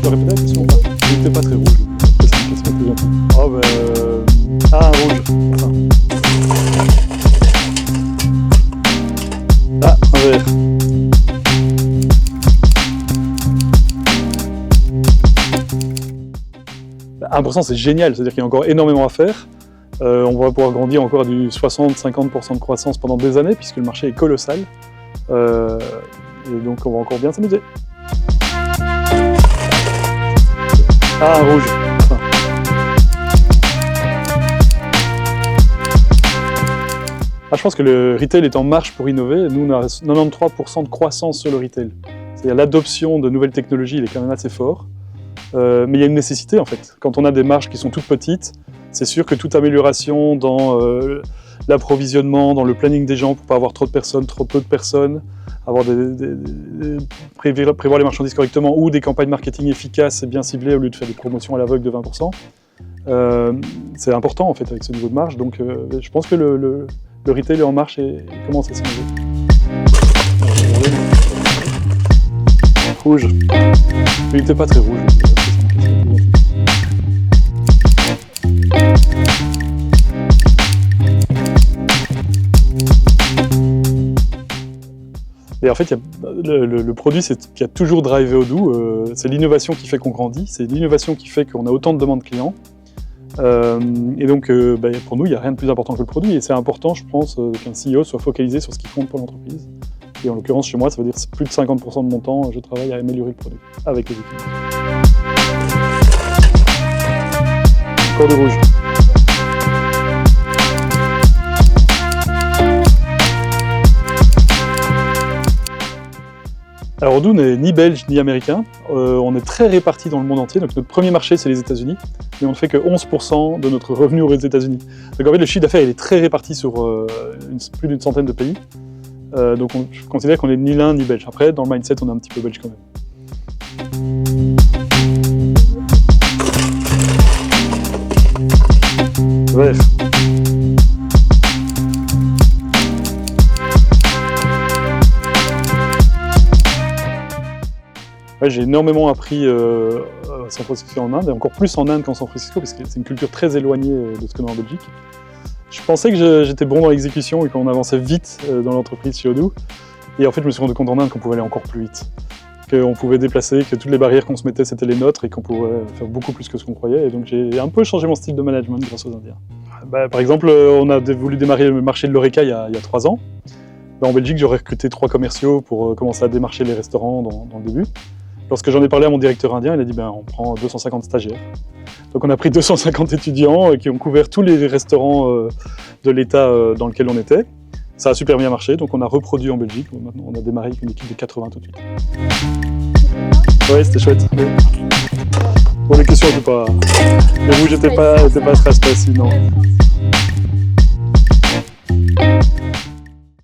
peux répéter la question ou pas? Il n'était pas très rouge. C'est une question plus gentille. Oh un rouge. Enfin. Ah, un vert. Bah, 1% c'est génial, c'est-à-dire qu'il y a encore énormément à faire. On va pouvoir grandir encore à du 60-50% de croissance pendant des années, puisque le marché est colossal. Et donc on va encore bien s'amuser. Ah, un rouge. Enfin. Ah, je pense que le retail est en marche pour innover. Nous, on a 93% de croissance sur le retail. C'est-à-dire l'adoption de nouvelles technologies, il est quand même assez fort. Mais il y a une nécessité en fait. Quand on a des marges qui sont toutes petites, c'est sûr que toute amélioration dans l'approvisionnement, dans le planning des gens pour pas avoir trop de personnes, trop peu de personnes, avoir prévoir les marchandises correctement ou des campagnes marketing efficaces et bien ciblées au lieu de faire des promotions à l'aveugle de 20%, c'est important en fait avec ce niveau de marge. Donc je pense que le retail est en marche et commence à s'innover. Rouge. Il n'était pas très rouge. Et en fait, le produit qui a toujours drivé Odoo, c'est l'innovation qui fait qu'on grandit, c'est l'innovation qui fait qu'on a autant de demandes clients. Et donc, pour nous, il n'y a rien de plus important que le produit. Et c'est important, je pense, qu'un CEO soit focalisé sur ce qui compte pour l'entreprise. Et en l'occurrence, chez moi, ça veut dire que plus de 50% de mon temps, je travaille à améliorer le produit avec les équipes. Encore de rouge. Alors Odoo n'est ni belge ni américain, on est très répartis dans le monde entier, donc notre premier marché c'est les États-Unis, mais on ne fait que 11% de notre revenu aux États-Unis. Donc en fait le chiffre d'affaires il est très réparti sur plus d'une centaine de pays, donc je considère qu'on est ni l'un ni belge. Après dans le mindset on est un petit peu belge quand même. Vert. Ouais, j'ai énormément appris à San Francisco en Inde, et encore plus en Inde qu'en San Francisco, parce que c'est une culture très éloignée de ce qu'on a en Belgique. Je pensais que j'étais bon dans l'exécution et qu'on avançait vite dans l'entreprise chez Odoo, et en fait je me suis rendu compte en Inde qu'on pouvait aller encore plus vite, qu'on pouvait déplacer, que toutes les barrières qu'on se mettait c'était les nôtres et qu'on pouvait faire beaucoup plus que ce qu'on croyait, et donc j'ai un peu changé mon style de management grâce aux Indiens. Par exemple, on a voulu démarrer le marché de l'Horeca il y a 3 ans. En Belgique, j'aurais recruté 3 commerciaux pour commencer à démarcher les restaurants dans le début. Lorsque j'en ai parlé à mon directeur indien, il a dit on prend 250 stagiaires. Donc on a pris 250 étudiants qui ont couvert tous les restaurants de l'État dans lequel on était. Ça a super bien marché, donc on a reproduit en Belgique. Maintenant, on a démarré avec une équipe de 80 tout de suite. Ouais, c'était chouette. Oui. Bon, les questions n'étaient pas... Les rouges n'étaient pas stress, non.